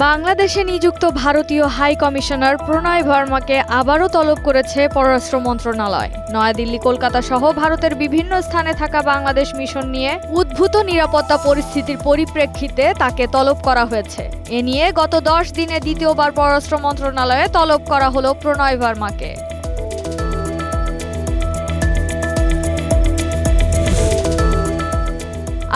বাংলাদেশে নিযুক্ত ভারতীয় হাই কমিশনার প্রণয় ভার্মাকে আবারও তলব করেছে পররাষ্ট্র মন্ত্রণালয়। নয়াদিল্লি, কলকাতা সহ ভারতের বিভিন্ন স্থানে থাকা বাংলাদেশ মিশন নিয়ে উদ্ভূত নিরাপত্তা পরিস্থিতির পরিপ্রেক্ষিতে তাকে তলব করা হয়েছে। এ নিয়ে গত 10 দিনে দ্বিতীয়বার পররাষ্ট্র মন্ত্রণালয়ে তলব করা হলো প্রণয় ভার্মাকে।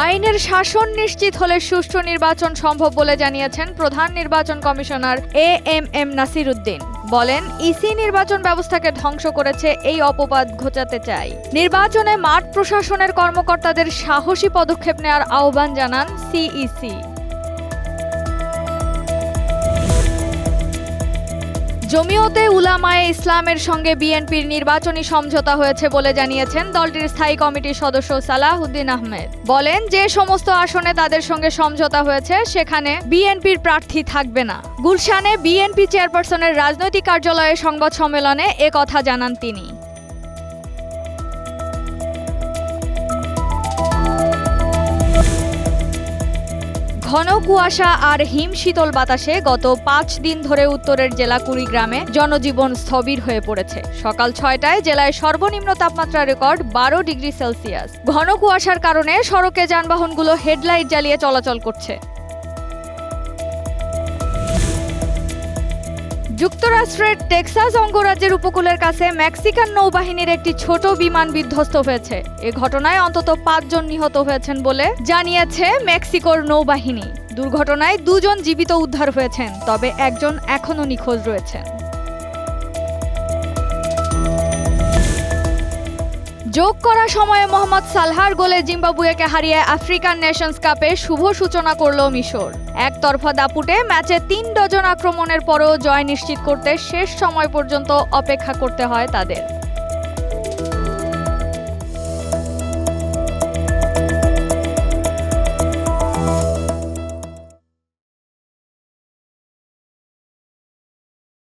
আইনের শাসন নিশ্চিত হলে সুষ্ঠু নির্বাচন সম্ভব বলে জানিয়েছেন প্রধান নির্বাচন কমিশনার এএমএম নাসির উদ্দিন। বলেন, ইসি নির্বাচন ব্যবস্থাকে ধ্বংস করেছে, এই অপবাদ ঘোচাতে চাই। নির্বাচনে মাঠ প্রশাসনের কর্মকর্তাদের সাহসী পদক্ষেপ নেওয়ার আহ্বান জানান সিইসি। জমিয়তে উলামায়ে ইসলামের সঙ্গে বিএনপির নির্বাচনী সমঝোতা হয়েছে বলে জানিয়েছেন দলটির স্থায়ী কমিটির সদস্য সালাহউদ্দিন আহমেদ। বলেন, যে সমস্ত আসনে তাদের সঙ্গে সমঝোতা হয়েছে সেখানে বিএনপির প্রার্থী থাকবে না। গুলশানে বিএনপি চেয়ারপারসনের রাজনৈতিক কার্যালয়ে সংবাদ সম্মেলনে এ কথা জানান তিনি। ঘন কুয়াশা আর হিমশীতল বাতাসে গত 5 দিন ধরে উত্তরের জেলা কুড়িগ্রামে জনজীবন স্থবির হয়ে পড়েছে। সকাল 6টায় জেলায় সর্বনিম্ন তাপমাত্রা রেকর্ড 12 ডিগ্রি সেলসিয়াস। ঘন কুয়াশার কারণে সড়কে যানবাহনগুলো হেডলাইট জ্বালিয়ে চলাচল করছে। যুক্তরাষ্ট্রের টেক্সাস অঙ্গরাজ্যের উপকূলের কাছে মেক্সিকান নৌবাহিনীর একটি ছোট বিমান বিধ্বস্ত হয়েছে। এ ঘটনায় অন্তত 5 জন নিহত হয়েছেন বলে জানিয়েছে মেক্সিকোর নৌবাহিনী। দুর্ঘটনায় 2 জন জীবিত উদ্ধার হয়েছেন, তবে একজন এখনও নিখোঁজ রয়েছেন। যোগ করা সময়ে মোহাম্মদ সালাহর গোলে জিম্বাবুয়েকে হারিয়ে আফ্রিকান নেশনস কাপে শুভ সূচনা করল মিশর। একতরফা দাপুটে ম্যাচে 3 ডজন আক্রমণের পরও জয় নিশ্চিত করতে শেষ সময় পর্যন্ত অপেক্ষা করতে হয় তাদের।